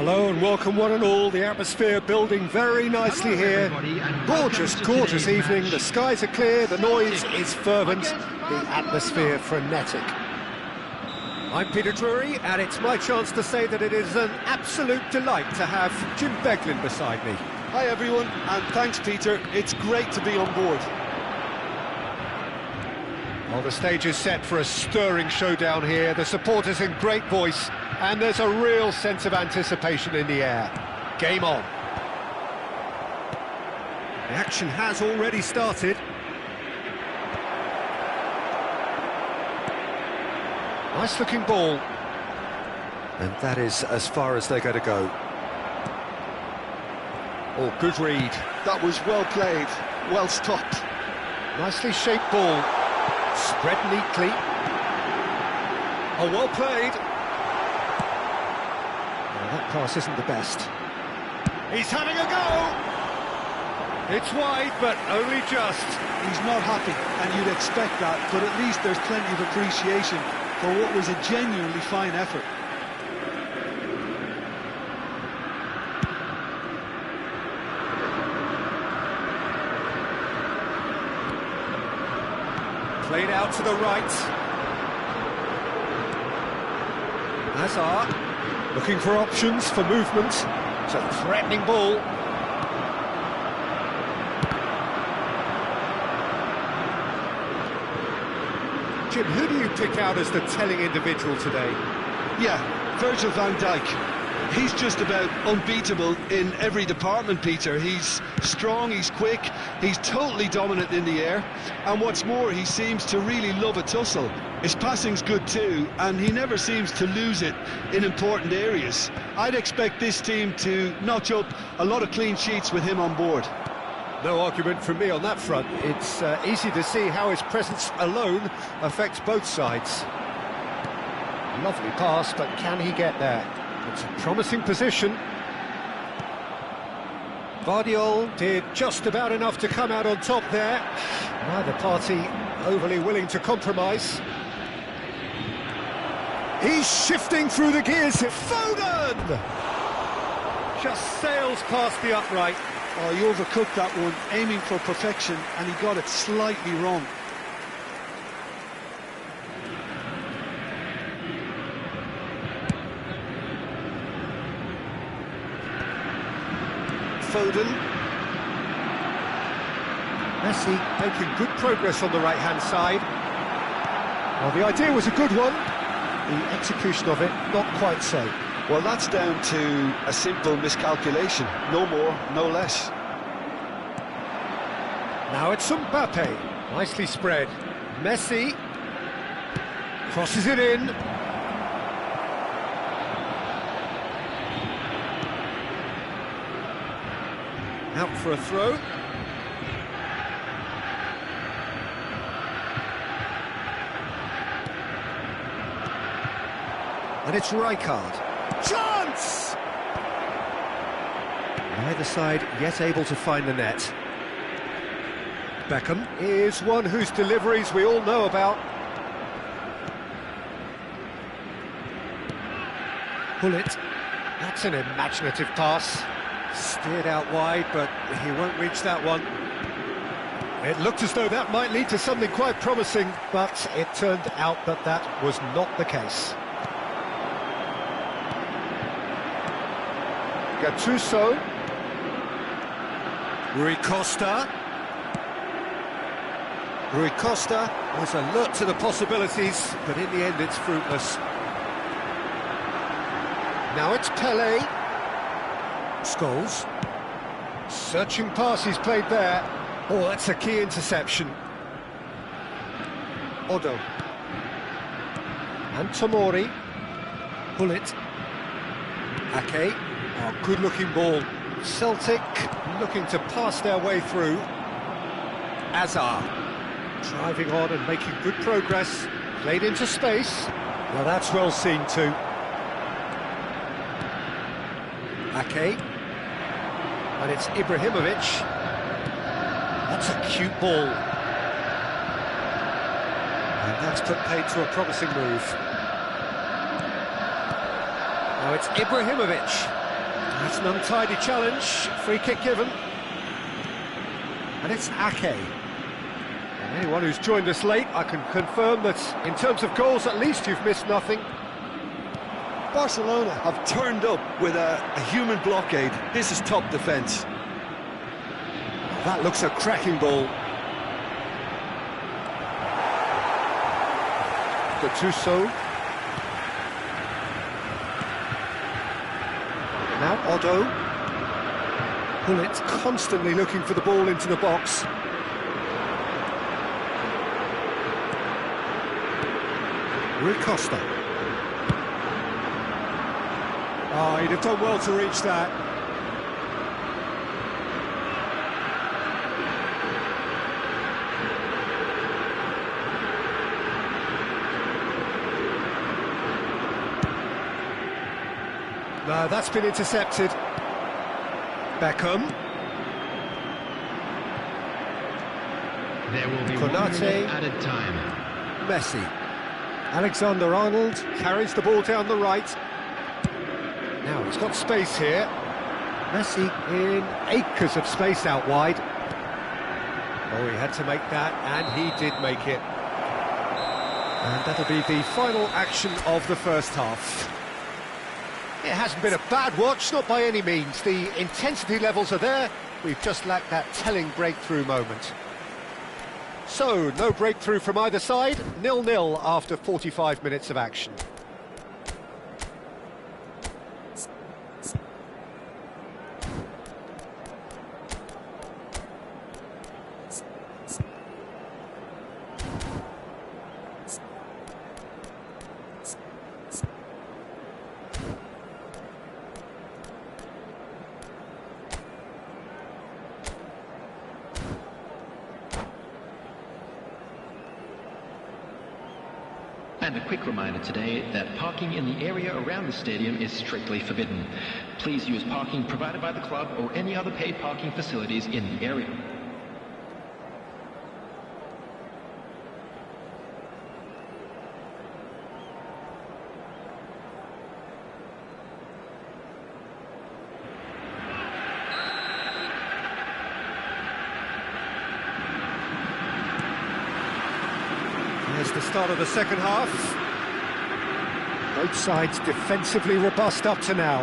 Hello and welcome one and all. The atmosphere building very nicely here. Gorgeous, gorgeous evening. The skies are clear, the noise is fervent, the atmosphere frenetic. I'm Peter Drury, and it's my chance to say that it is an absolute delight to have Jim Beglin beside me. Hi everyone, and thanks Peter. It's great to be on board. Well, the stage is set for a stirring showdown here. The supporters in great voice, and there's a real sense of anticipation in the air. Game on. The action has already started. Nice looking ball. And that is as far as they're going to go. Oh, good read. That was well played, well stopped. Nicely shaped ball. Spread neatly. Oh, well played. Oh, that pass isn't the best. He's having a go! It's wide, but only just. He's not happy, and you'd expect that, but at least there's plenty of appreciation for what was a genuinely fine effort. Played out to the right. Hazard looking for options for movement. It's a threatening ball. Jim, who do you pick out as the telling individual today? Yeah, Virgil van Dijk. He's just about unbeatable in every department, Peter. He's strong, he's quick, he's totally dominant in the air, and what's more, he seems to really love a tussle. His passing's good too, and he never seems to lose it in important areas. I'd expect this team to notch up a lot of clean sheets with him on board. No argument from me on that front. It's easy to see how his presence alone affects both sides. Lovely pass, but can he get there? It's a promising position. Vardiol did just about enough to come out on top there. Neither party overly willing to compromise. He's shifting through the gears. Foden! Just sails past the upright. Oh, he overcooked that one, aiming for perfection, and he got it slightly wrong. Foden. Messi making good progress on the right-hand side. Well, the idea was a good one. The execution of it, not quite so. Well, that's down to a simple miscalculation. No more, no less. Now it's Mbappe. Nicely spread. Messi crosses it in. Out for a throw. And it's Rijkaard. Chance! Neither side yet able to find the net. Beckham is one whose deliveries we all know about. Bullet. That's an imaginative pass. Steered out wide, but he won't reach that one. It looked as though that might lead to something quite promising, but it turned out that that was not the case. Gattuso. Rui Costa. Rui Costa was alert to the possibilities, but in the end it's fruitless. Now it's Pele. Scholes. Searching pass he's played there. Oh, that's a key interception. Odo. And Tomori. Bullet. Ake. Oh, good-looking ball. Celtic looking to pass their way through. Hazard. Driving on and making good progress. Played into space. Well, that's well seen too. Ake. And it's Ibrahimovic. That's a cute ball. And that's put paid to a promising move. Now it's Ibrahimovic. That's an untidy challenge, free kick given. And it's Ake. And anyone who's joined us late, I can confirm that in terms of goals, at least you've missed nothing. Barcelona have turned up with a human blockade. This is top defence. That looks a cracking ball. Gattuso. Now Otto. Gullit constantly looking for the ball into the box. Rui Costa. Oh, he'd have done well to reach that. No, that's been intercepted. Beckham. There will be Konate. 1 minute added time. Messi. Alexander-Arnold carries the ball down the right. Now he's got space here. Messi in acres of space out wide. Oh, he had to make that, and he did make it. And that'll be the final action of the first half. It hasn't been a bad watch, not by any means. The intensity levels are there. We've just lacked that telling breakthrough moment. So, no breakthrough from either side. 0-0 after 45 minutes of action. And a quick reminder today that parking in the area around the stadium is strictly forbidden. Please use parking provided by the club or any other paid parking facilities in the area. There's the start of the second half. Both sides defensively robust up to now.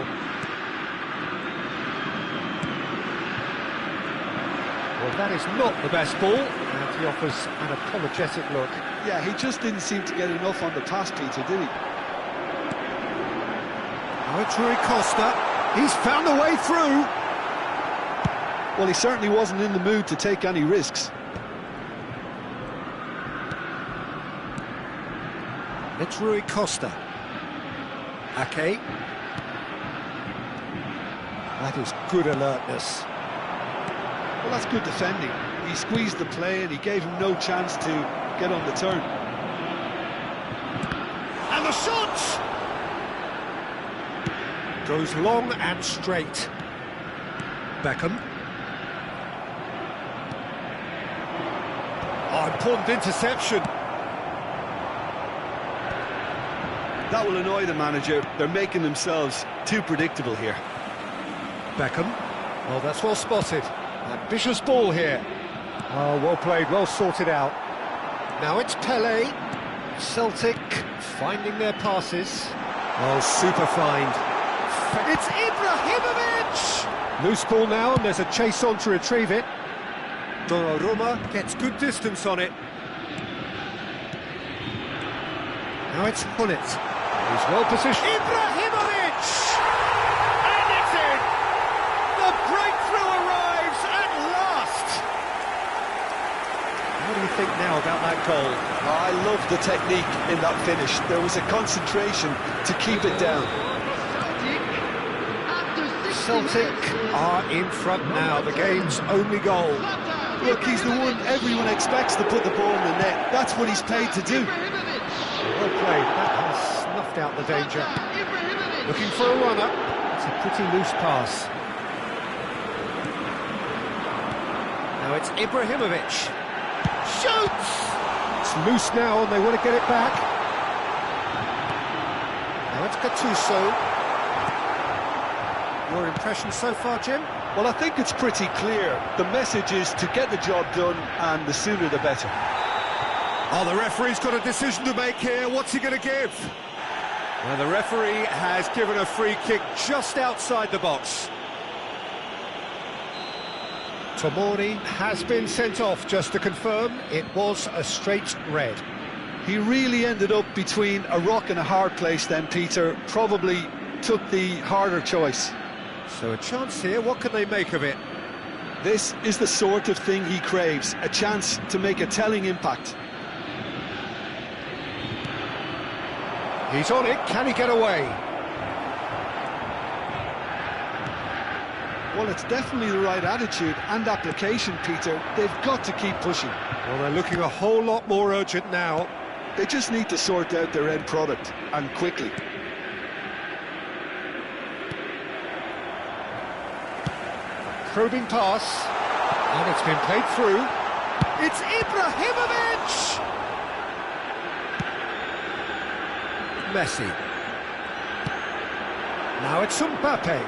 Well, that is not the best ball, and he offers an apologetic look. Yeah, he just didn't seem to get enough on the pass, Peter, did he? Now it's Rui Costa. He's found a way through. Well, he certainly wasn't in the mood to take any risks. It's Rui Costa. Ake. That is good alertness. Well, that's good defending. He squeezed the play and he gave him no chance to get on the turn. And the shot! Goes long and straight. Beckham. Oh, important interception. That will annoy the manager. They're making themselves too predictable here. Beckham. Oh, that's well spotted. Ambitious ball here. Oh, well played, well sorted out. Now it's Pele. Celtic finding their passes. Oh, super find. It's Ibrahimovic! Loose ball now, and there's a chase on to retrieve it. Donnarumma gets good distance on it. Now it's Gullit. He's well positioned. Ibrahimovic! And it's in! The breakthrough arrives at last! What do you think now about that goal? I love the technique in that finish. There was a concentration to keep it down. Celtic are in front now, the game's only goal. Look, he's the one everyone expects to put the ball in the net. That's what he's paid to do. Well played, that has snuffed out the danger. Looking for a runner. It's a pretty loose pass. Now it's Ibrahimovic. Shoots! It's loose now and they want to get it back. Now it's Gattuso. Your impression so far, Jim? Well, I think it's pretty clear. The message is to get the job done, and the sooner the better. Oh, the referee's got a decision to make here. What's he going to give? Well, the referee has given a free kick just outside the box. Tomori has been sent off, just to confirm. It was a straight red. He really ended up between a rock and a hard place then, Peter. Probably took the harder choice. So a chance here, what can they make of it? This is the sort of thing he craves, a chance to make a telling impact. He's on it, can he get away? Well, it's definitely the right attitude and application, Peter. They've got to keep pushing. Well, they're looking a whole lot more urgent now. They just need to sort out their end product, and quickly. Probing pass, and it's been played through. It's Ibrahimovic! Messi. Now it's Mbappe.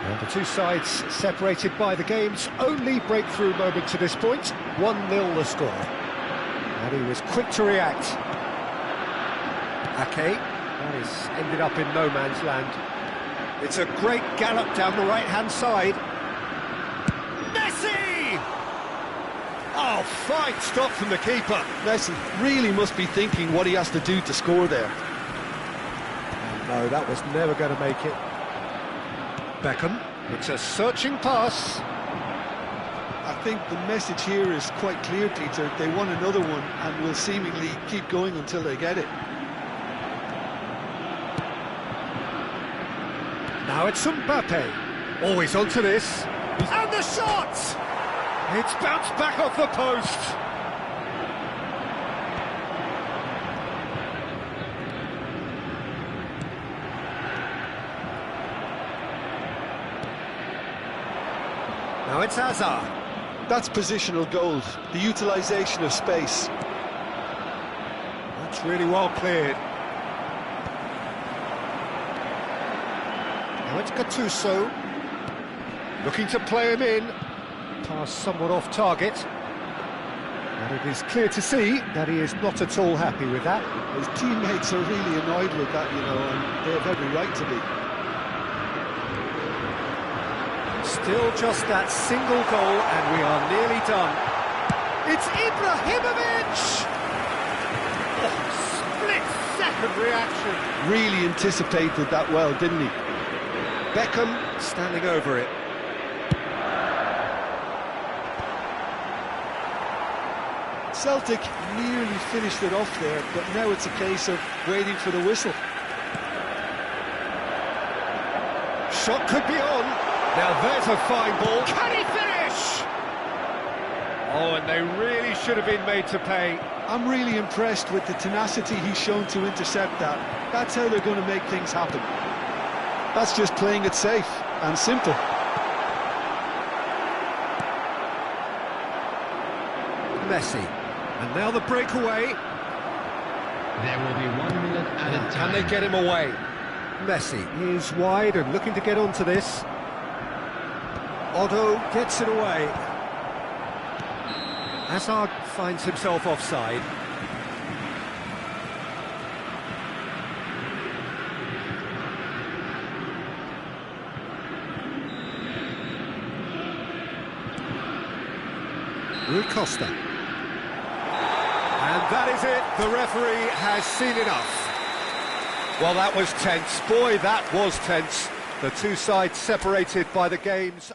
And the two sides separated by the game's only breakthrough moment to this point. 1-0 the score. And he was quick to react. Ake, that is ended up in no man's land. It's a great gallop down the right-hand side. Messi! Oh, fine stop from the keeper. Messi really must be thinking what he has to do to score there. No, that was never going to make it. Beckham, it's a searching pass. I think the message here is quite clear, Peter. They want another one and will seemingly keep going until they get it. Now it's Mbappe. Always onto this. And the shot! It's bounced back off the post. Now it's Hazard. That's positional gold, the utilisation of space. That's really well cleared. Now it's Gattuso. Looking to play him in. Pass somewhat off target. And it is clear to see that he is not at all happy with that. His teammates are really annoyed with that, you know, and they have every right to be. Still just that single goal, and we are nearly done. It's Ibrahimovic! Oh, split-second reaction. Really anticipated that well, didn't he? Beckham standing over it. Celtic nearly finished it off there, but now it's a case of waiting for the whistle. Shot could be on. Now there's a fine ball. Can he finish? Oh, and they really should have been made to pay. I'm really impressed with the tenacity he's shown to intercept that. That's how they're going to make things happen. That's just playing it safe and simple. Messi. And now the breakaway. There will be 1 minute added time. Can they get him away? Messi is wide and looking to get onto this. Otto gets it away. Hazard finds himself offside. Rui Costa. And that is it. The referee has seen enough. Well, that was tense. Boy, that was tense. The two sides separated by the game's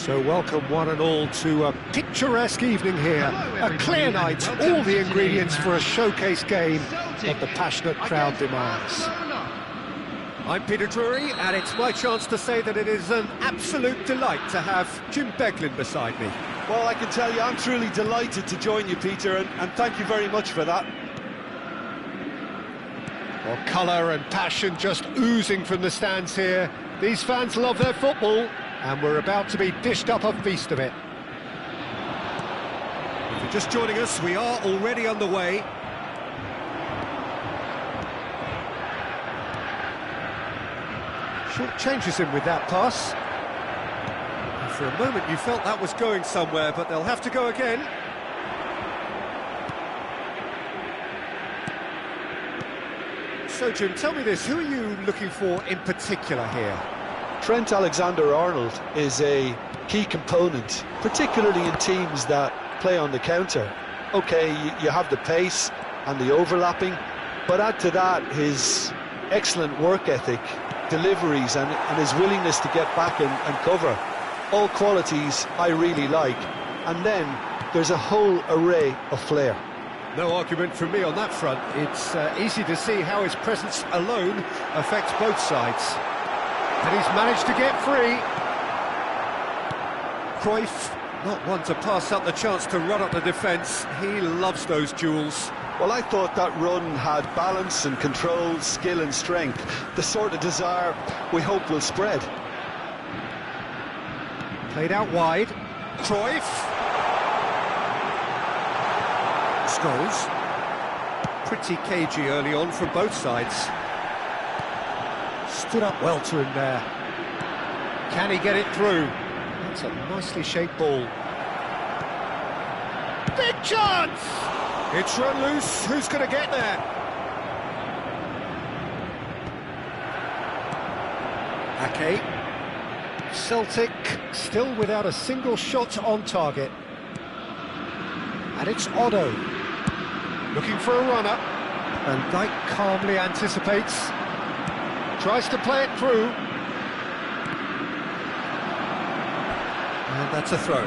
So welcome one and all to a picturesque evening here. A clear night, all the ingredients for a showcase game that the passionate crowd demands. I'm Peter Drury, and it's my chance to say that it is an absolute delight to have Jim Beglin beside me. Well, I can tell you I'm truly delighted to join you, Peter, and thank you very much for that. Well, colour and passion just oozing from the stands here. These fans love their football, and we're about to be dished up a feast of it. If you're just joining us, we are already underway. Short changes him with that pass. And for a moment you felt that was going somewhere, but they'll have to go again. So Jim, tell me this, who are you looking for in particular here? Trent Alexander-Arnold is a key component, particularly in teams that play on the counter. Okay, you have the pace and the overlapping, but add to that his excellent work ethic, deliveries and his willingness to get back and cover. All qualities I really like. And then there's a whole array of flair. No argument from me on that front. It's easy to see how his presence alone affects both sides. And he's managed to get free. Cruyff, not one to pass up the chance to run up the defence. He loves those duels. Well, I thought that run had balance and control, skill and strength. The sort of desire we hope will spread. Played out wide. Cruyff. Scholes. Pretty cagey early on from both sides. Stood up well to him there. Can he get it through? That's a nicely shaped ball. Big chance! It's run loose. Who's going to get there? Ake. Celtic still without a single shot on target. And it's Otto. Looking for a runner. And Dijk calmly anticipates. Tries to play it through. And that's a throw.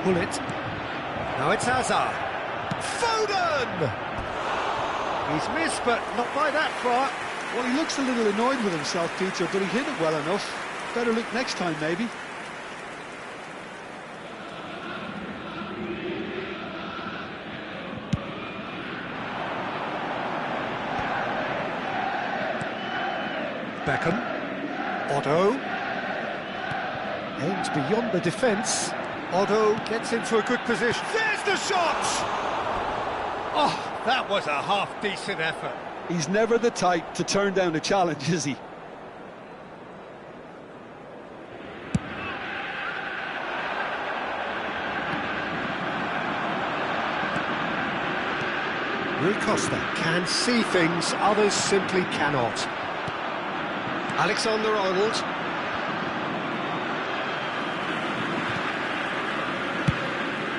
Pull it. Now it's Hazard. Foden! He's missed, but not by that far. Well, he looks a little annoyed with himself, Peter, but he hit it well enough. Better look next time, maybe. Beckham. Otto. Aims beyond the defence. Otto gets into a good position. There's the shot! Oh, that was a half-decent effort. He's never the type to turn down a challenge, is he? Rui Costa can see things others simply cannot. Alexander-Arnold.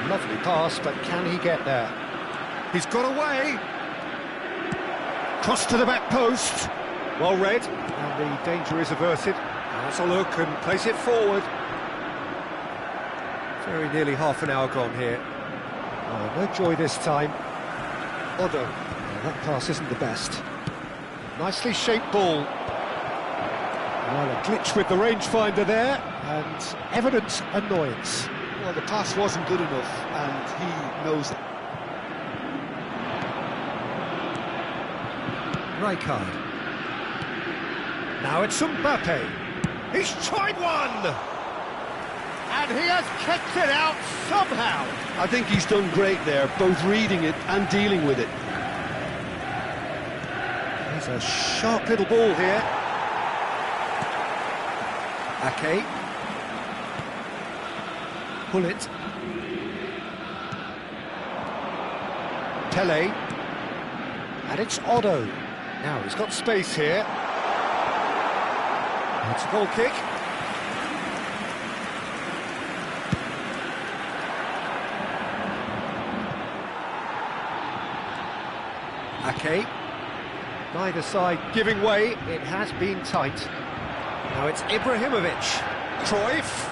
Lovely pass, but can he get there? He's got away. Cross to the back post. Well read. And the danger is averted. Has a look and plays it forward. Very nearly half an hour gone here. Oh, no joy this time. Otto. Oh, that pass isn't the best. Nicely shaped ball. Well, a glitch with the rangefinder there, and evident annoyance. Well, the pass wasn't good enough, and he knows it. Rijkaard. Now it's Mbappe. He's tried one! And he has kept it out somehow. I think he's done great there, both reading it and dealing with it. There's a sharp little ball here. Ake. Pull it. Pele. And it's Otto. Now he's got space here. It's a goal kick. Ake. Neither side giving way, it has been tight. Now it's Ibrahimovic. Cruyff.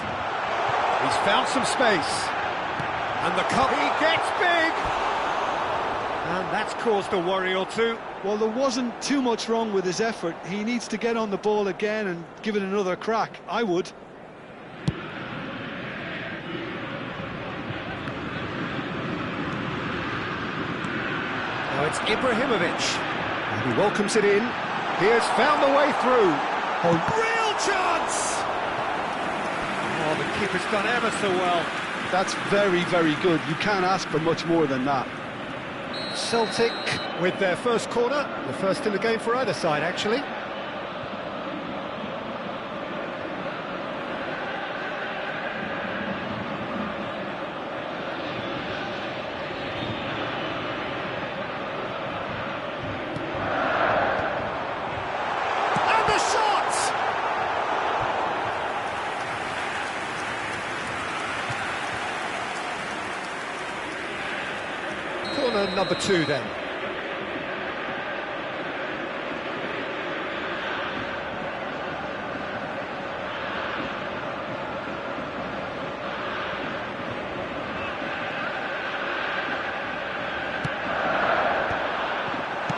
He's found some space. And the cut, he gets big! And that's caused a worry or two. Well, there wasn't too much wrong with his effort. He needs to get on the ball again and give it another crack. I would. Now it's Ibrahimovic. And he welcomes it in. He has found the way through. A real chance! Oh, the keeper's done ever so well. That's very, very good. You can't ask for much more than that. Celtic with their first corner, the first in the game for either side, actually. And the shot! Corner number 2 then.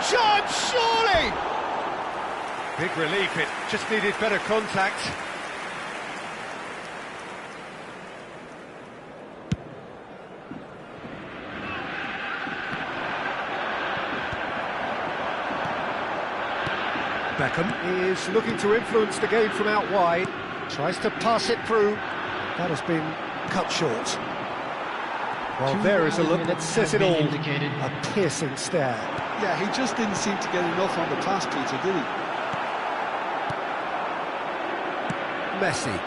Shot, surely! Big relief, it just needed better contact. Beckham is looking to influence the game from out wide. Tries to pass it through. That has been cut short. Well, there is a look that says it all. A piercing stare. Yeah, he just didn't seem to get enough on the pass, Peter, did he? Messi.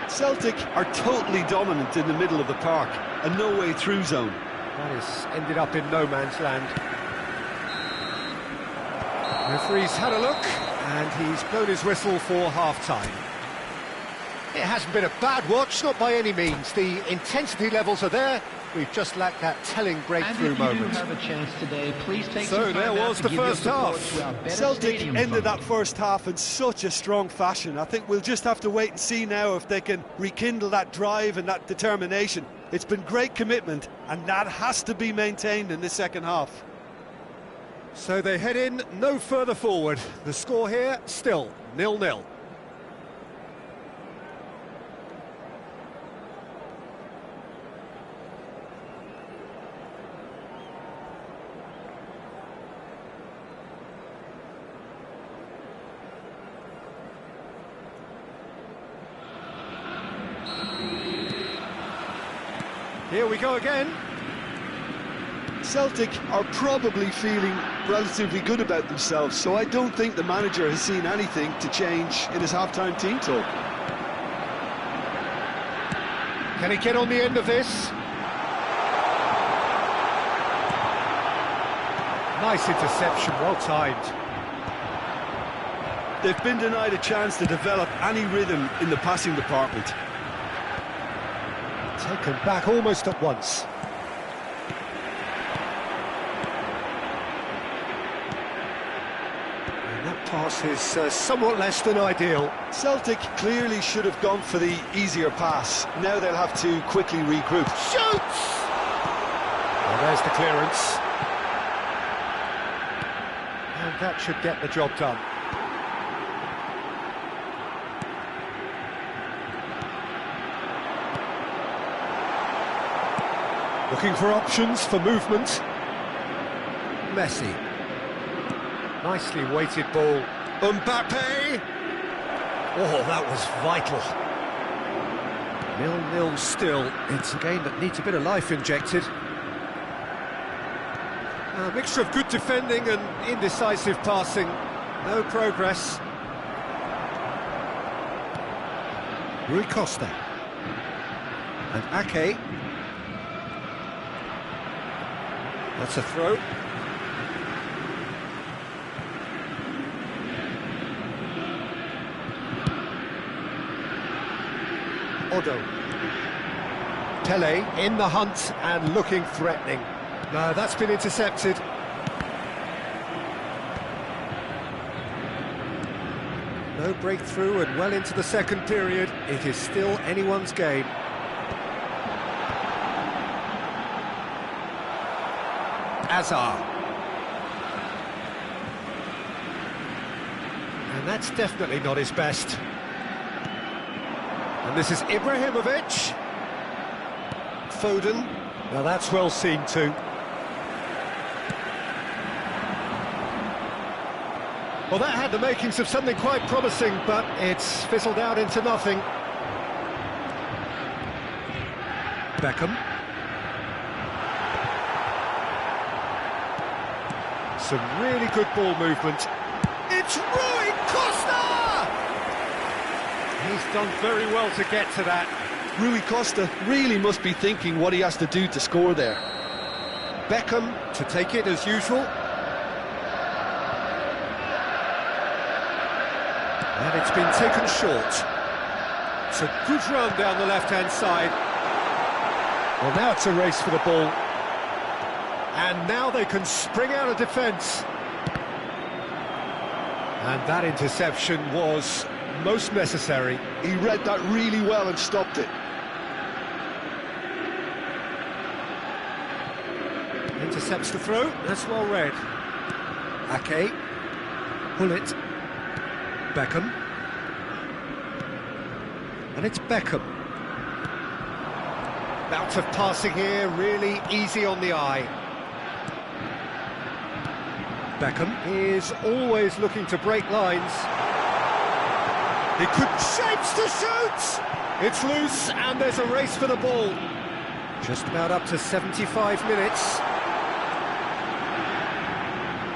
Celtic are totally dominant in the middle of the park, a no-way through zone. That has ended up in no man's land. Referee's had a look, and he's blown his whistle for half-time. It hasn't been a bad watch, not by any means. The intensity levels are there. We've just lacked that telling breakthrough moment. And if you do have a chance today, please take So some time there out was to the give your first support half. to our better Celtic stadium ended that fund. first half in such a strong fashion. I think we'll just have to wait and see now if they can rekindle that drive and that determination. It's been great commitment, and that has to be maintained in the second half. So they head in no further forward. The score here, still 0-0. Here we go again. Celtic are probably feeling relatively good about themselves, so I don't think the manager has seen anything to change in his half-time team talk. Can he get on the end of this? Nice interception, well timed. They've been denied a chance to develop any rhythm in the passing department. Taken back almost at once. And that pass is somewhat less than ideal. Celtic clearly should have gone for the easier pass. Now they'll have to quickly regroup. Shoots! Well, there's the clearance. And that should get the job done. Looking for options for movement. Messi. Nicely weighted ball. Mbappe! Oh, that was vital. 0-0 still. It's a game that needs a bit of life injected. A mixture of good defending and indecisive passing. No progress. Rui Costa. And Ake. That's a throw. Odo. Pele in the hunt and looking threatening. No, that's been intercepted. No breakthrough and well into the second period. It is still anyone's game. Azar. And that's definitely not his best. And this is Ibrahimovic. Foden. Now that's well seen too. Well, that had the makings of something quite promising, but it's fizzled out into nothing. Beckham. Some really good ball movement. It's Rui Costa! He's done very well to get to that. Rui Costa really must be thinking what he has to do to score there. Beckham to take it as usual. And it's been taken short. It's a good run down the left-hand side. Well, now it's a race for the ball. And now they can spring out of defence. And that interception was most necessary. He read that really well and stopped it. Intercepts the throw, that's well read. Ake, pull it. Beckham. And it's Beckham. Bout of passing here, really easy on the eye. Beckham is always looking to break lines. He could shapes to shoot! It's loose and there's a race for the ball. Just about up to 75 minutes.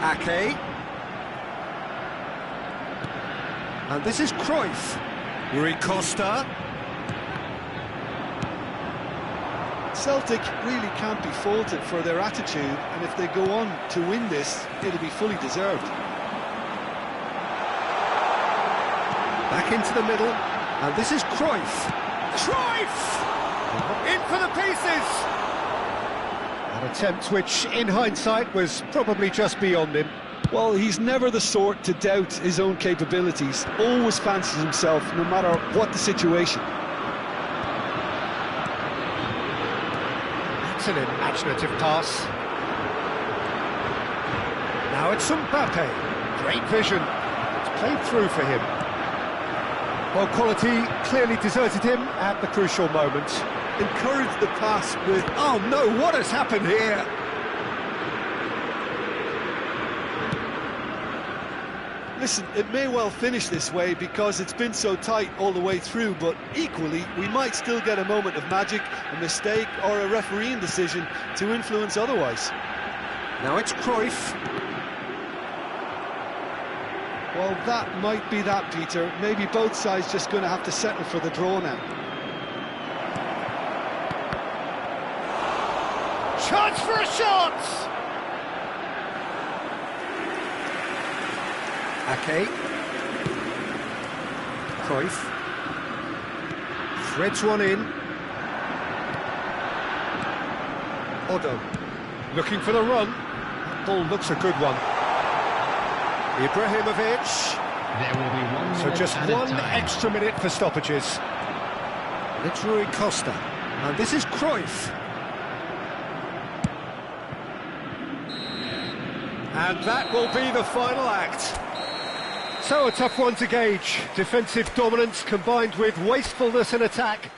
Ake. And this is Cruyff. Rui Costa. Celtic really can't be faulted for their attitude, and if they go on to win this, it'll be fully deserved. Back into the middle, and this is Cruyff. Cruyff! In for the pieces! An attempt which, in hindsight, was probably just beyond him. Well, he's never the sort to doubt his own capabilities, always fancies himself, no matter what the situation. That's an imaginative pass. Now it's Mbappe. Great vision. It's played through for him. Well, quality clearly deserted him at the crucial moment. Encouraged the pass with... Oh no, what has happened here? Listen, it may well finish this way because it's been so tight all the way through, but equally, we might still get a moment of magic, a mistake, or a refereeing decision to influence otherwise. Now it's Cruyff. Well, that might be that, Peter. Maybe both sides just going to have to settle for the draw now. Chance for a shot! Ake. Cruyff. Threads one in. Odo. Looking for the run. That ball looks a good one. Ibrahimovic. There will be 1 So minute just at a one time. extra minute for stoppages. It's Rui Costa. And this is Cruyff. And that will be the final act. So a tough one to gauge. Defensive dominance combined with wastefulness in attack.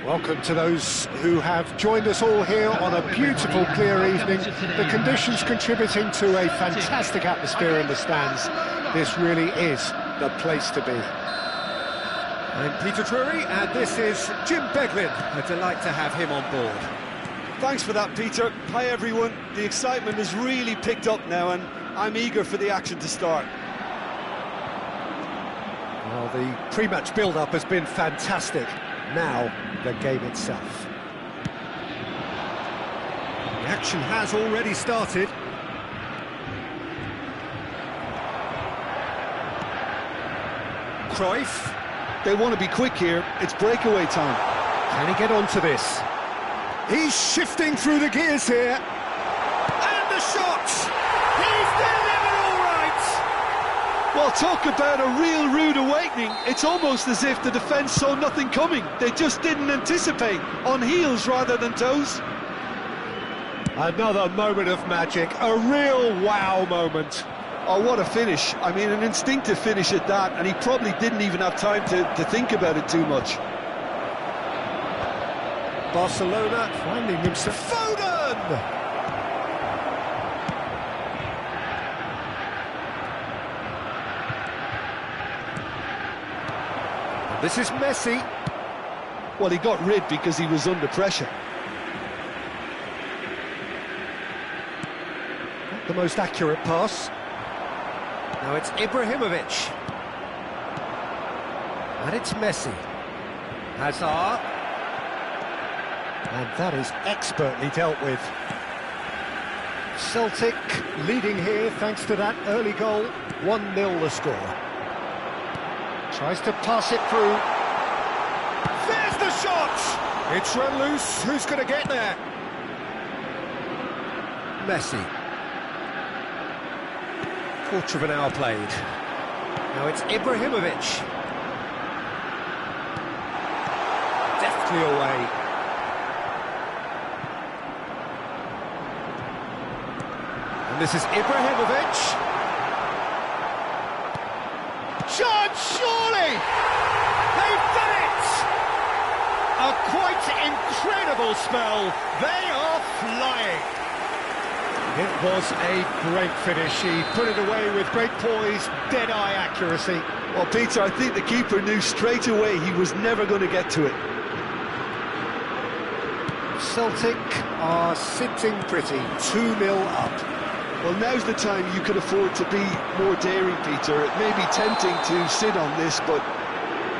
Welcome to those who have joined us all here on a beautiful, clear evening. The conditions contributing to a fantastic atmosphere in the stands. This really is the place to be. I'm Peter Drury, and this is Jim Beglin. A delight to have him on board. Thanks for that, Peter. Hi, everyone. The excitement has really picked up now, and I'm eager for the action to start. Well, the pre-match build-up has been fantastic. Now, the game itself. The action has already started. Cruyff. They want to be quick here. It's breakaway time. Can he get onto this? He's shifting through the gears here. And the shot! He's delivered all right! Well, talk about a real rude awakening. It's almost as if the defence saw nothing coming. They just didn't anticipate. On heels rather than toes. Another moment of magic, a real wow moment. Oh, what a finish. I mean, an instinctive finish at that, and he probably didn't even have time to think about it too much. Barcelona finding himself. Foden! This is Messi. Well, he got rid because he was under pressure. Not the most accurate pass. Now it's Ibrahimovic. And it's Messi. Hazard. And that is expertly dealt with. Celtic leading here thanks to that early goal. 1-0 the score. Tries to pass it through. There's the shot! It's run loose. Who's going to get there? Messi. Quarter of an hour played. Now it's Ibrahimovic. Deftly away. And this is Ibrahimovic. Chance, surely! They've done it! A quite incredible spell. They are flying. It was a great finish. He put it away with great poise, dead-eye accuracy. Well, Peter, I think the keeper knew straight away he was never going to get to it. Celtic are sitting pretty, 2-0 up. Well, now's the time you can afford to be more daring, Peter. It may be tempting to sit on this, but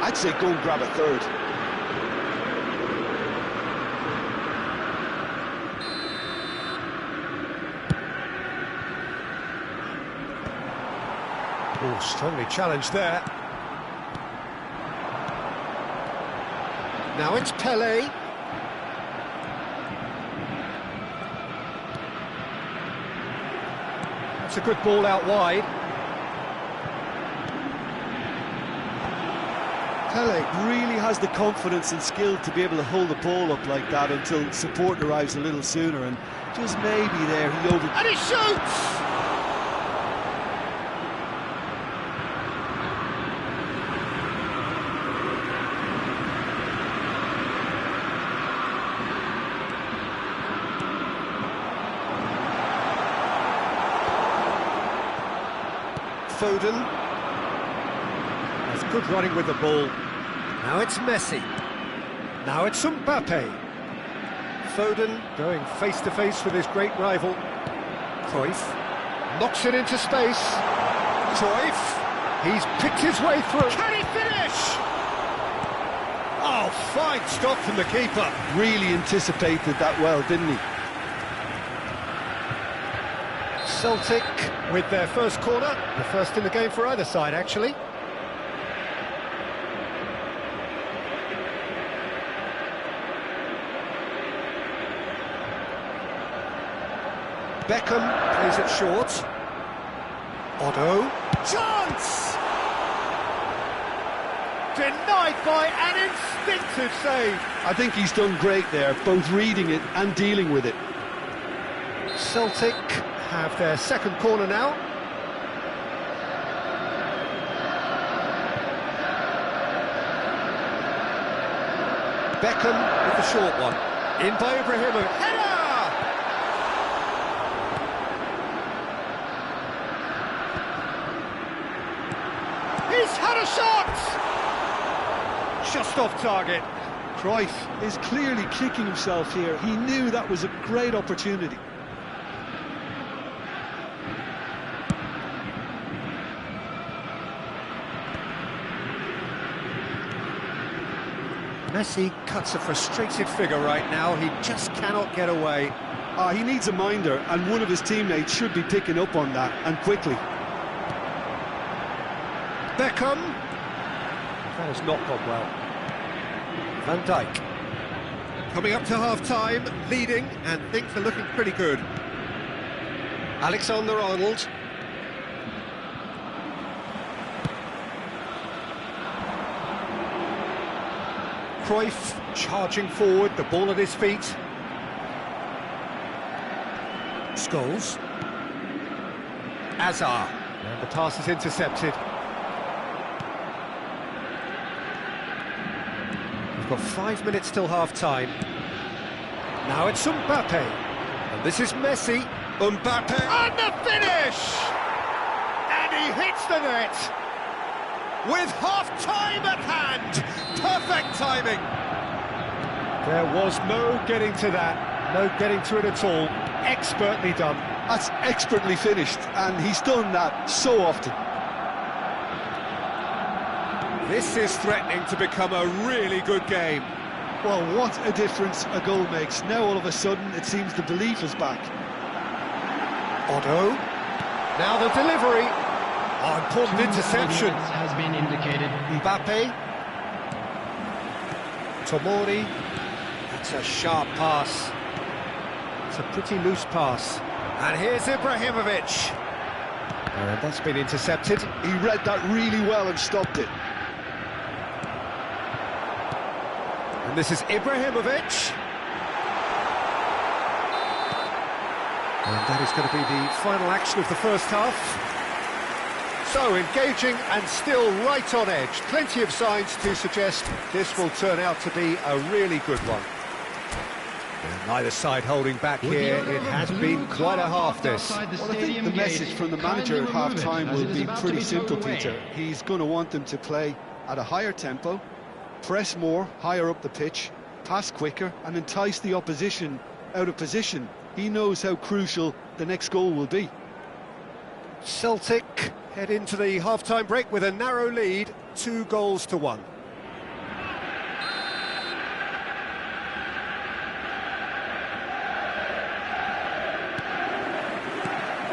I'd say go and grab a third. Oh, strongly challenged there. Now it's Pele. That's a good ball out wide. Pele really has the confidence and skill to be able to hold the ball up like that until support arrives a little sooner, and just maybe there he over... And he shoots! Foden. That's good running with the ball. Now it's Messi. Now it's Mbappe. Foden going face-to-face with his great rival. Cruyff knocks it into space. Cruyff, he's picked his way through. Can he finish? Oh, fine stop from the keeper. Really anticipated that well, didn't he? Celtic with their first corner, the first in the game for either side, actually. Beckham plays it short. Otto. Chance! Denied by an instinctive save. I think he's done great there, both reading it and dealing with it. Celtic have their second corner now. Beckham with the short one. In by Ibrahimovic. Header! He's had a shot! Just off target. Cruyff is clearly kicking himself here. He knew that was a great opportunity. Messi cuts a frustrated figure right now. He just cannot get away. He needs a minder, and one of his teammates should be picking up on that, and quickly. Beckham. That has not gone well. Van Dijk. Coming up to half-time, leading, and things are looking pretty good. Alexander-Arnold. Cruyff charging forward, the ball at his feet. Scholes. Azar. And the pass is intercepted. We've got 5 minutes till half-time. Now it's Mbappe. And this is Messi. Mbappe. And the finish! And he hits the net. With half-time at hand. Perfect timing. There was no getting to that. No getting to it at all. Expertly done. That's expertly finished, and he's done that so often. This is threatening to become a really good game. Well, what a difference a goal makes. Now all of a sudden it seems the belief is back. Otto. Now the delivery. Oh, important interception. Has been indicated. Mbappe. Tomori. That's a sharp pass. It's a pretty loose pass. And here's Ibrahimovic. And that's been intercepted. He read that really well and stopped it. And this is Ibrahimovic. And that is going to be the final action of the first half. So engaging and still right on edge. Plenty of signs to suggest this will turn out to be a really good one. And neither side holding back here. It has been quite a half this. Well, I think the message from the manager at half-time will be pretty simple, Peter. He's going to want them to play at a higher tempo, press more, higher up the pitch, pass quicker, and entice the opposition out of position. He knows how crucial the next goal will be. Celtic head into the half-time break with a narrow lead, 2-1.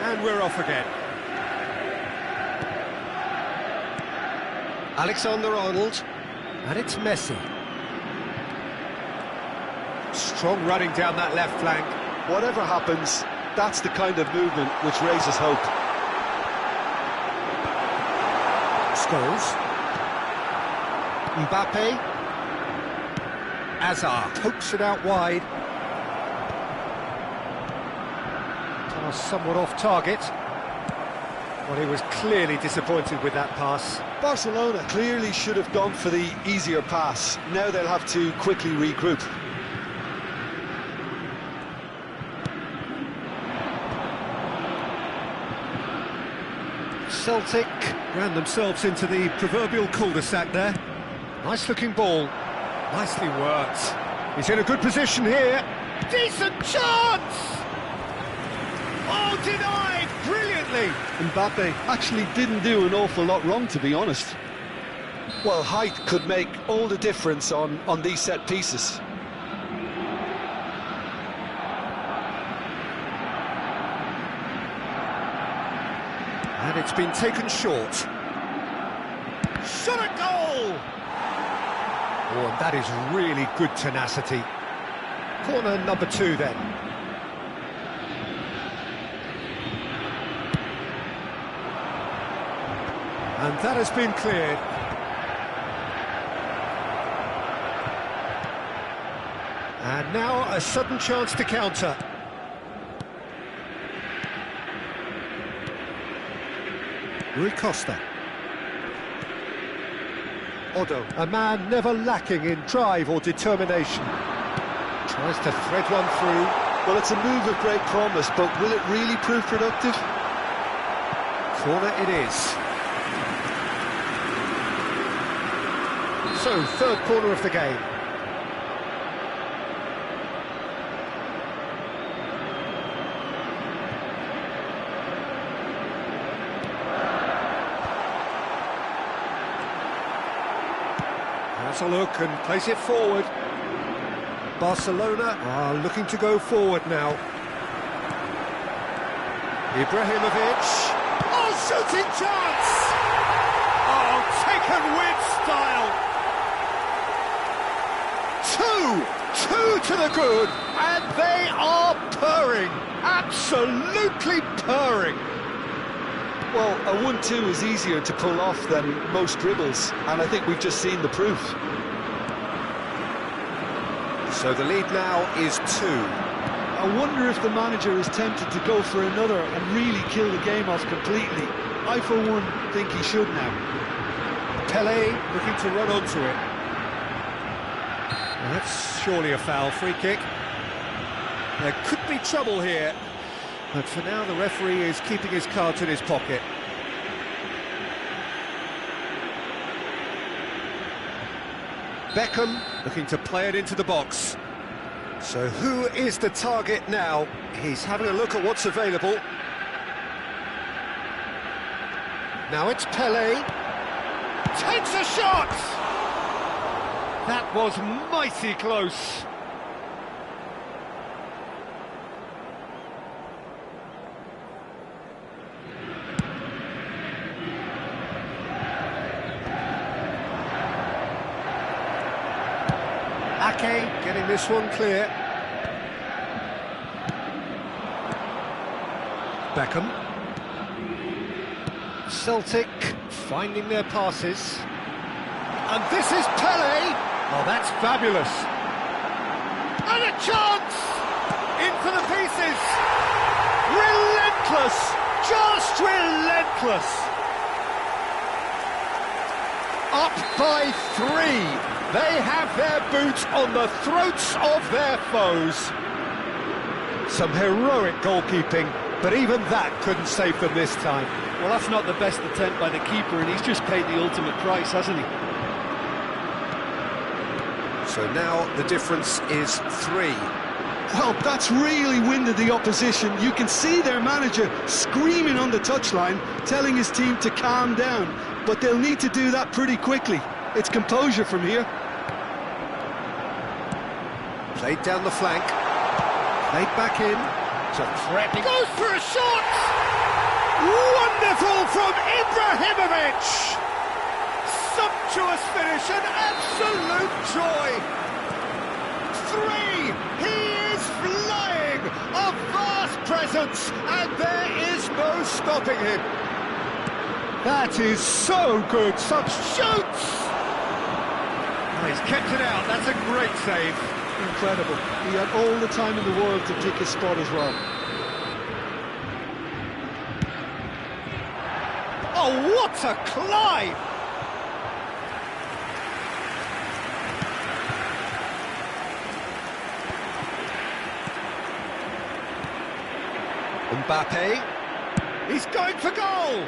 And we're off again. Alexander-Arnold. And it's Messi. Strong running down that left flank. Whatever happens, that's the kind of movement which raises hope. Scholes. Mbappe. Azar pokes it out wide. Pass somewhat off target. Well, he was clearly disappointed with that pass. Barcelona clearly should have gone for the easier pass. Now they'll have to quickly regroup. Celtic ran themselves into the proverbial cul-de-sac there. Nice looking ball. Nicely worked. He's in a good position here. Decent chance! Oh, denied brilliantly. Mbappe actually didn't do an awful lot wrong, to be honest. Well, height could make all the difference on these set pieces. And it's been taken short. Shot a goal! Oh, and that is really good tenacity. Corner number 2 then. And that has been cleared. And now a sudden chance to counter. Rui Costa. Otto, a man never lacking in drive or determination. Tries to thread one through. Well, it's a move of great promise, but will it really prove productive? Corner it is. So, third corner of the game. Has a look and plays it forward. Barcelona are looking to go forward now. Ibrahimovic. Oh, shooting chance! Oh, taken with style. Two to the good, and they are purring, absolutely purring. Well, a 1-2 is easier to pull off than most dribbles, and I think we've just seen the proof. So the lead now is 2. I wonder if the manager is tempted to go for another and really kill the game off completely. I, for one, think he should now. Pele looking to run onto it. Well, that's surely a foul. Free kick. There could be trouble here, but for now the referee is keeping his cards in his pocket. Beckham looking to play it into the box. So who is the target now? He's having a look at what's available. Now it's Pele. Takes a shot! That was mighty close. Ake getting this one clear. Beckham. Celtic finding their passes. And this is Pele. Oh, that's fabulous. And a chance! In for the pieces. Relentless! Just relentless! Up by 3. They have their boots on the throats of their foes. Some heroic goalkeeping, but even that couldn't save them this time. Well, that's not the best attempt by the keeper, and he's just paid the ultimate price, hasn't he? So now the difference is 3. Well, that's really winded the opposition. You can see their manager screaming on the touchline, telling his team to calm down, but they'll need to do that pretty quickly. It's composure from here. Played down the flank. Played back in. To threatening. Goes for a shot! Wonderful from Ibrahimovic! Sumptuous finish, an absolute joy! 3! He is flying! A vast presence, and there is no stopping him. That is so good. Shoots! Oh, he's kept it out. That's a great save. Incredible. He had all the time in the world to pick his spot as well. Oh, what a climb! Mbappe. He's going for goal!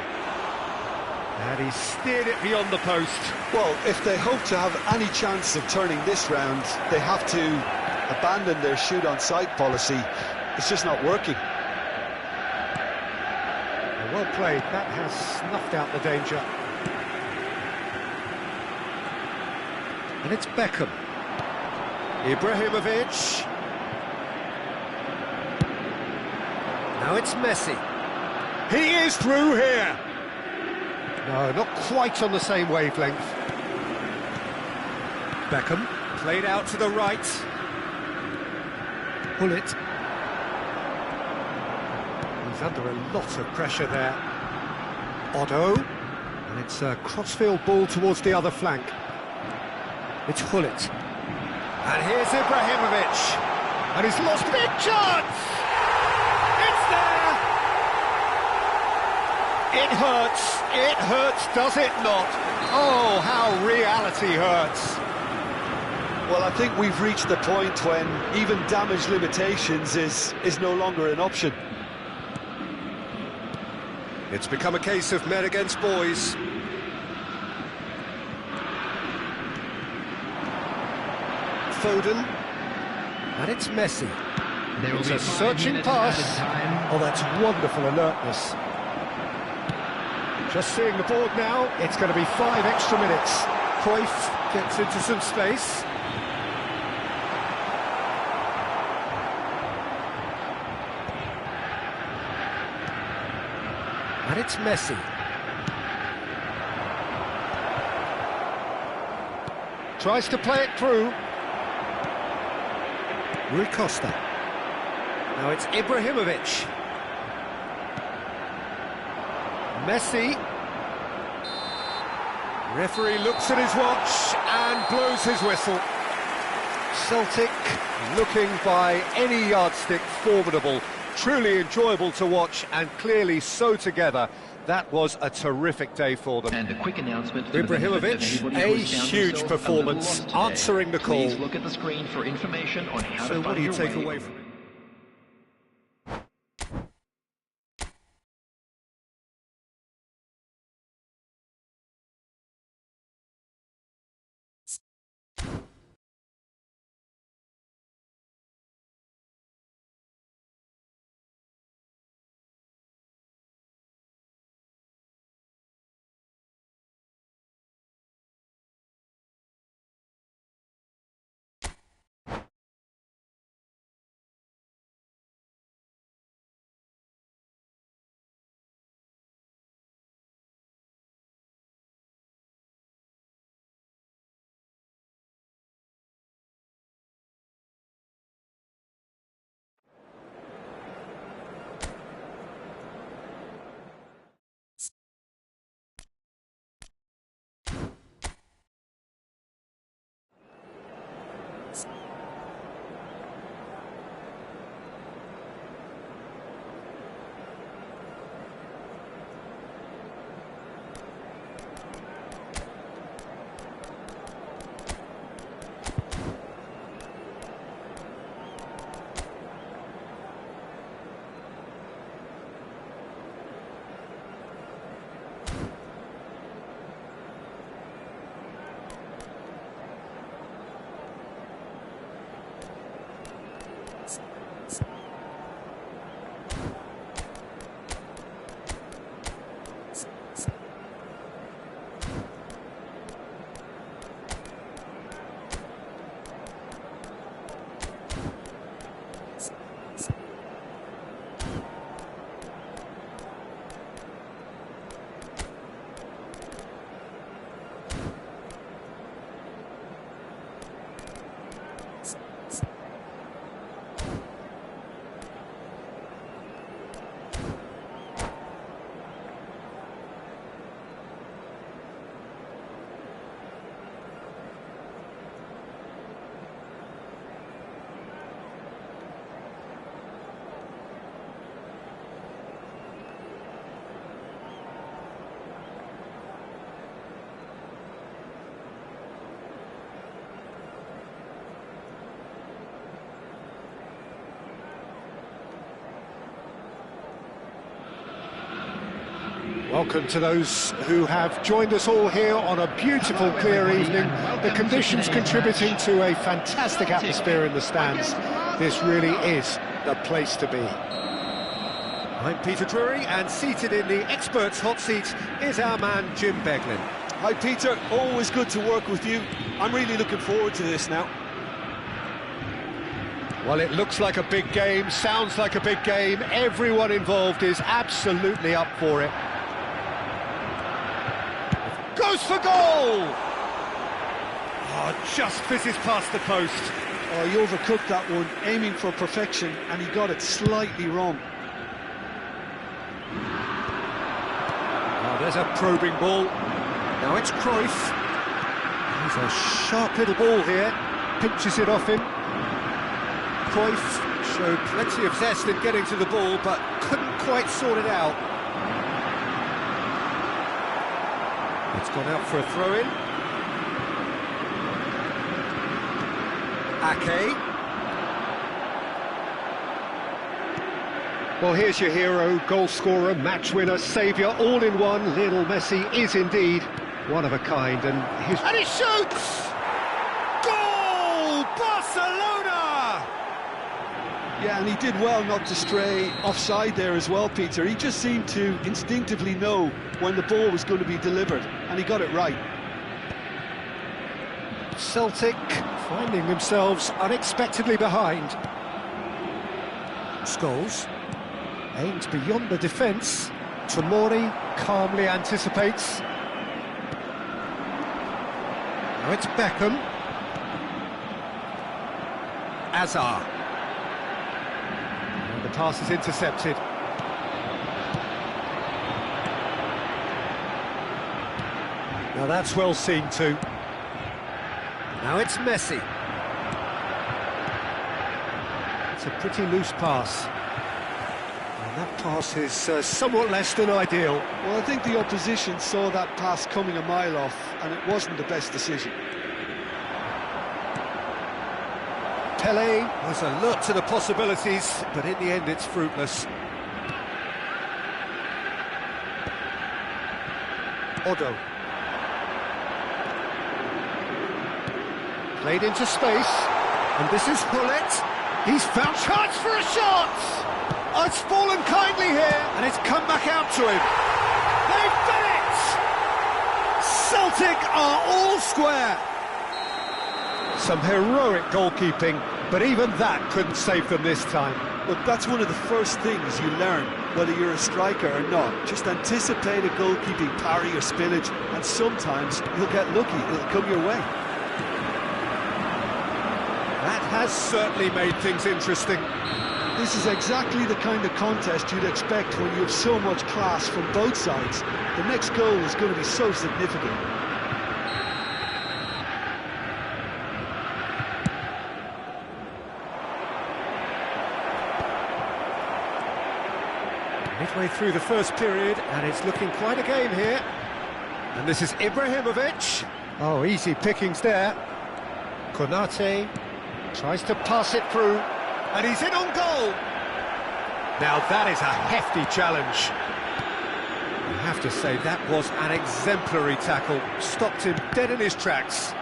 And he's steered it beyond the post. Well, if they hope to have any chance of turning this round, they have to abandon their shoot-on-sight policy. It's just not working. Well played. That has snuffed out the danger. And it's Beckham. Ibrahimovic. Now it's Messi. He is through here. No, not quite on the same wavelength. Beckham, played out to the right. Bullet. He's under a lot of pressure there. Otto. And it's a crossfield ball towards the other flank. It's Hullet. And here's Ibrahimovic. And he's lost big chance! It's there! It hurts. It hurts, does it not? Oh, how reality hurts. Well, I think we've reached the point when even damage limitations is no longer an option. It's become a case of men against boys. Foden. And it's Messi. It's a searching pass. Oh, that's wonderful alertness. Just seeing the board now, it's going to be 5 extra minutes. Cruyff gets into some space. And it's Messi. Tries to play it through. Rui Costa. Now it's Ibrahimovic. Messi. Referee looks at his watch and blows his whistle. Celtic looking by any yardstick formidable. Truly enjoyable to watch and clearly so together. That was a terrific day for them. And a quick announcement. Ibrahimovic, a huge performance, answering the call. Please look at the screen for information on how to So what do you find your take way. away from it? Welcome to those who have joined us all here on a beautiful, clear evening. The conditions contributing to a fantastic atmosphere in the stands. This really is the place to be. I'm Peter Drury, and seated in the experts' hot seat is our man Jim Beglin. Hi Peter, always good to work with you. I'm really looking forward to this now. Well, it looks like a big game, sounds like a big game. Everyone involved is absolutely up for it. Goes for goal! Oh, just fizzes past the post. Oh, he overcooked that one, aiming for perfection, and he got it slightly wrong. Oh, there's a probing ball. Now it's Cruyff. He's a sharp little ball here. Pinches it off him. Cruyff showed plenty of zest in getting to the ball, but couldn't quite sort it out. It's gone out for a throw-in. Ake. Well, here's your hero, goal scorer, match winner, saviour, all in one. Lionel Messi is indeed one of a kind, and he shoots! Goal! Barcelona! Yeah, and he did well not to stray offside there as well, Peter. He just seemed to instinctively know when the ball was going to be delivered, and he got it right. Celtic finding themselves unexpectedly behind. Scholes aims beyond the defence. Tomori calmly anticipates. Now it's Beckham. Azar. And the pass is intercepted. Now that's well seen too. Now it's Messi. It's a pretty loose pass. And that pass is somewhat less than ideal. Well, I think the opposition saw that pass coming a mile off, and it wasn't the best decision. Pele was alert to the possibilities, but in the end it's fruitless. Odo. Played into space, and this is Hullet. He's found chance for a shot! Oh, it's fallen kindly here, and it's come back out to him. They've done it! Celtic are all square. Some heroic goalkeeping, but even that couldn't save them this time. Look, that's one of the first things you learn, whether you're a striker or not. Just anticipate a goalkeeping parry or spillage, and sometimes you'll get lucky, it'll come your way. That has certainly made things interesting. This is exactly the kind of contest you'd expect when you have so much class from both sides. The next goal is going to be so significant. Midway through the first period, and it's looking quite a game here. And this is Ibrahimovic. Oh, easy pickings there. Konate tries to pass it through, and he's in on goal. Now that is a hefty challenge. I have to say that was an exemplary tackle. Stopped him dead in his tracks.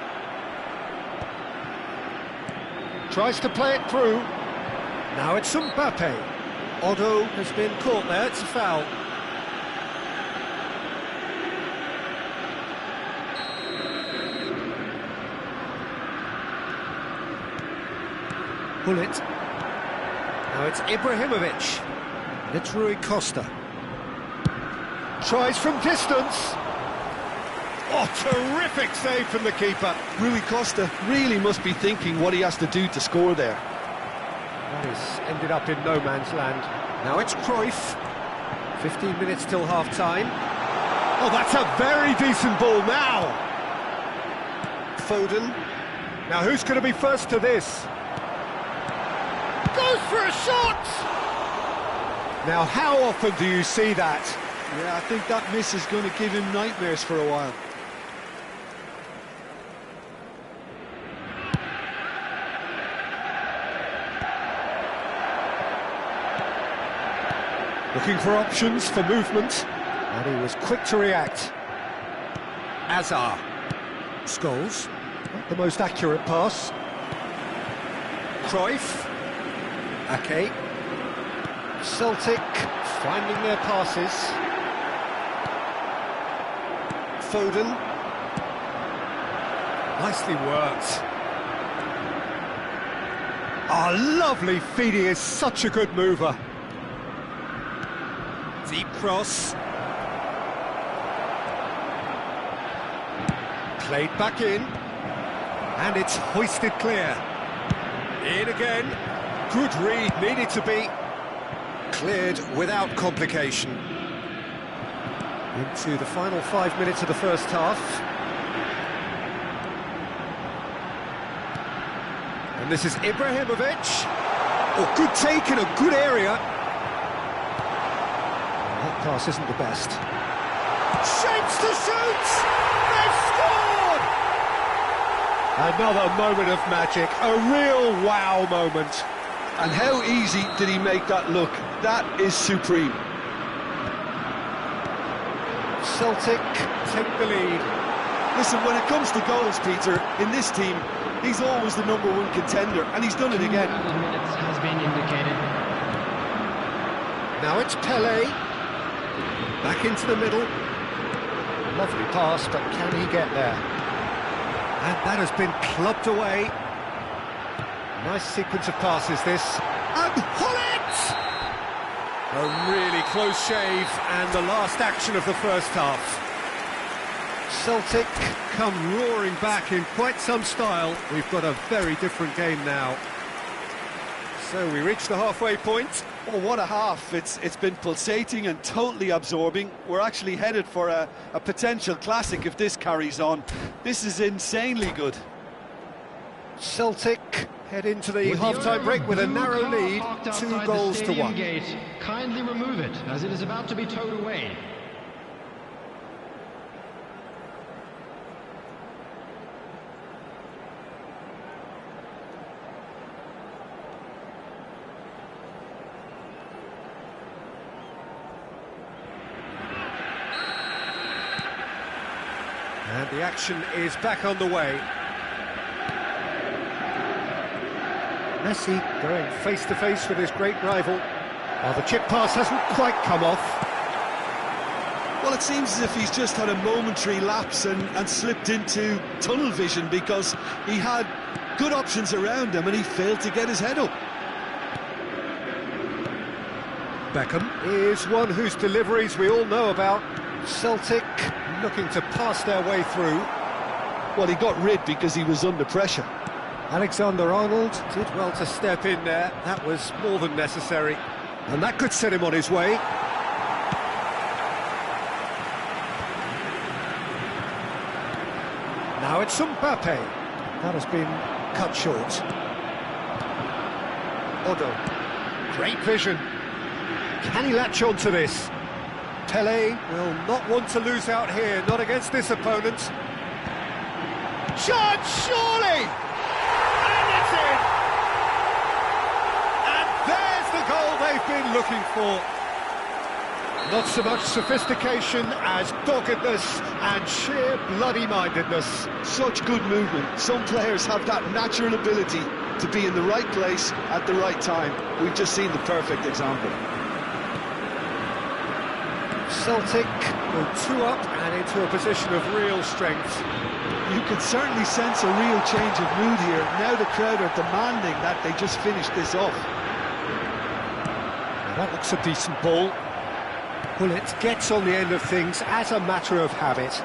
Tries to play it through. Now it's Mbappe. Odo has been caught there, it's a foul. Bullet. Now it's Ibrahimovic. And it's Rui Costa. Tries from distance. Oh, terrific save from the keeper. Rui Costa really must be thinking what he has to do to score there. That has ended up in no man's land. Now it's Cruyff. 15 minutes till half-time. Oh, that's a very decent ball now. Foden. Now who's going to be first to this? Goes for a shot! Now how often do you see that? Yeah, I think that miss is going to give him nightmares for a while. Looking for options for movement, and he was quick to react. Azar. Scholes. Not the most accurate pass. Cruyff. Ake. Celtic finding their passes. Foden. Nicely worked. Oh, lovely feeding, is such a good mover. Deep cross. Played back in. And it's hoisted clear. In again. Good read, needed to be. Cleared without complication. Into the final 5 minutes of the first half. And this is Ibrahimovic. Oh, good take in a good area. That pass isn't the best. Shapes to shoot! They've scored! Another moment of magic, a real wow moment. And how easy did he make that look? That is supreme. Celtic take the lead. Listen, when it comes to goals, Peter, in this team, he's always the #1 contender, and he's done it again. 2 minutes has been indicated. Now it's Pele. Back into the middle. Lovely pass, but can he get there? And that has been clubbed away. Nice sequence of passes, this. And Hullet! A really close shave, and the last action of the first half. Celtic come roaring back in quite some style. We've got a very different game now. So we reach the halfway point. Oh, what a half. It's been pulsating and totally absorbing. We're actually headed for a potential classic if this carries on. This is insanely good. Celtic head into the half-time break with a narrow lead, 2 goals to 1. Gate. Kindly remove it, as it is about to be towed away. And the action is back on the way. Messi going face-to-face with his great rival. Well, the chip pass hasn't quite come off. Well, it seems as if he's just had a momentary lapse and slipped into tunnel vision, because he had good options around him and he failed to get his head up. Beckham is one whose deliveries we all know about. Celtic looking to pass their way through. Well, he got rid because he was under pressure. Alexander-Arnold did well to step in there. That was more than necessary. And that could set him on his way. Now it's Mbappe. That has been cut short. Odo. Great vision. Can he latch on to this? Pele will not want to lose out here, not against this opponent. Shot, surely! And it's in! And there's the goal they've been looking for. Not so much sophistication as doggedness and sheer bloody-mindedness. Such good movement. Some players have that natural ability to be in the right place at the right time. We've just seen the perfect example. Celtic go 2 up and into a position of real strength. You can certainly sense a real change of mood here. Now the crowd are demanding that they just finish this off. Now that looks a decent ball. Hullet gets on the end of things as a matter of habit.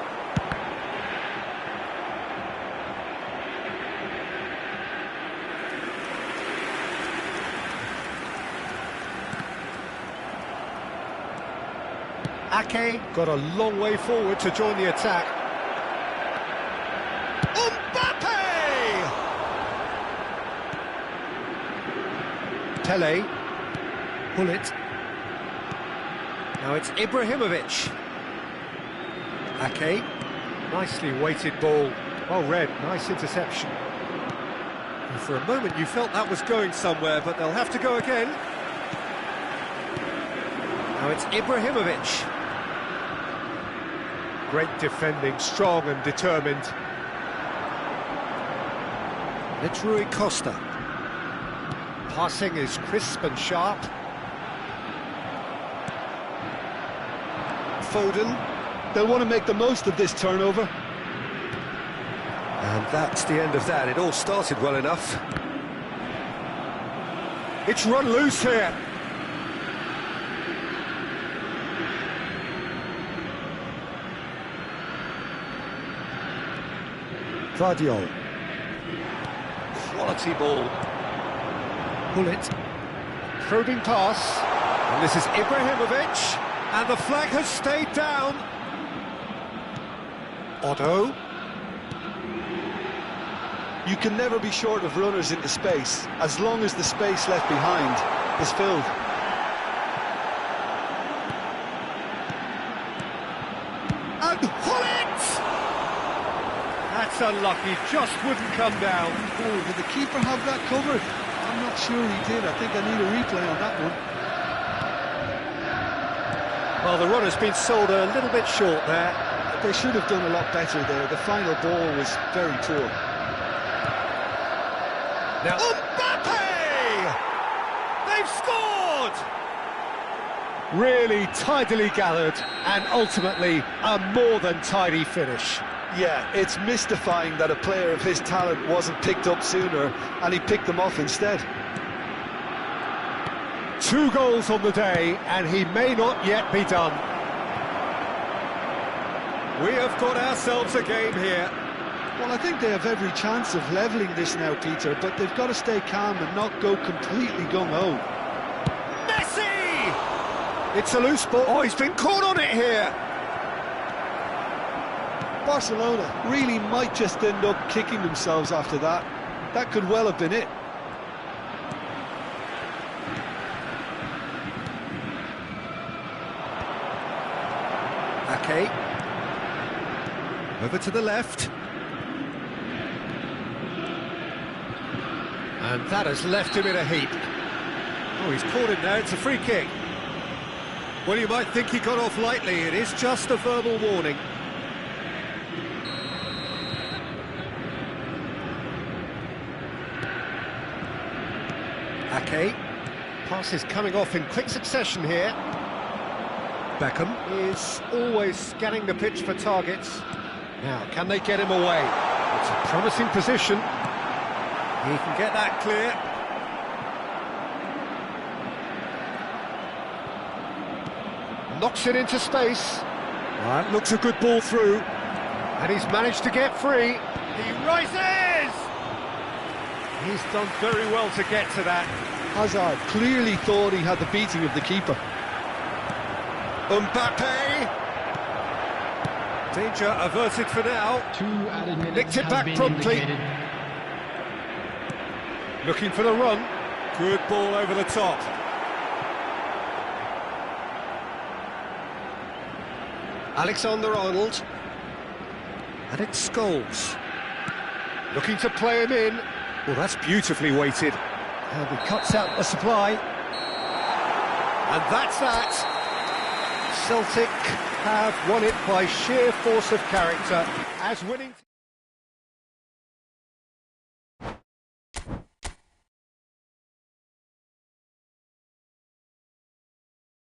Ake got a long way forward to join the attack. Mbappe! Pele. Hullet. Now it's Ibrahimovic. Ake. Nicely weighted ball. Well read, nice interception. And for a moment you felt that was going somewhere, but they'll have to go again. Now it's Ibrahimovic. Great defending, strong and determined. It's Rui Costa. Passing is crisp and sharp. Foden. They'll want to make the most of this turnover. And that's the end of that. It all started well enough. It's run loose here. Vardiol. Quality ball. Hullet. Probing pass. And this is Ibrahimovic. And the flag has stayed down. Otto. You can never be short of runners into space, as long as the space left behind is filled. that's unlucky, just wouldn't come down. Oh, did the keeper have that covered? I'm not sure he did. I think I need a replay on that one. Well, the runner's been sold a little bit short there. They should have done a lot better there. The final ball was very poor. Now, Mbappe! They've scored! Really tidily gathered, and ultimately a more than tidy finish. Yeah, it's mystifying that a player of his talent wasn't picked up sooner, and he picked them off instead. 2 goals on the day, and he may not yet be done. We have got ourselves a game here. Well, I think they have every chance of levelling this now, Peter, but they've got to stay calm and not go completely gung-ho. Messi! It's a loose ball. Oh, he's been caught on it here. Barcelona really might just end up kicking themselves after that. That could well have been it. Okay. Over to the left. And that has left him in a heap. Oh, he's caught him now, it's a free kick. Well, you might think he got off lightly, it is just a verbal warning. Okay. Pass is coming off in quick succession here. Beckham is always scanning the pitch for targets. Now, can they get him away? It's a promising position. He can get that clear. Knocks it into space. That looks a good ball through. And he's managed to get free. He rises! He's done very well to get to that. Hazard clearly thought he had the beating of the keeper. Mbappe! Danger averted for now. 2 added minutes Nicked it have back been promptly. indicated. Looking for the run. Good ball over the top. Alexander-Arnold. And it's Scholes. Looking to play him in. Well, that's beautifully weighted. And he cuts out the supply. And that's that. Celtic have won it by sheer force of character as winning...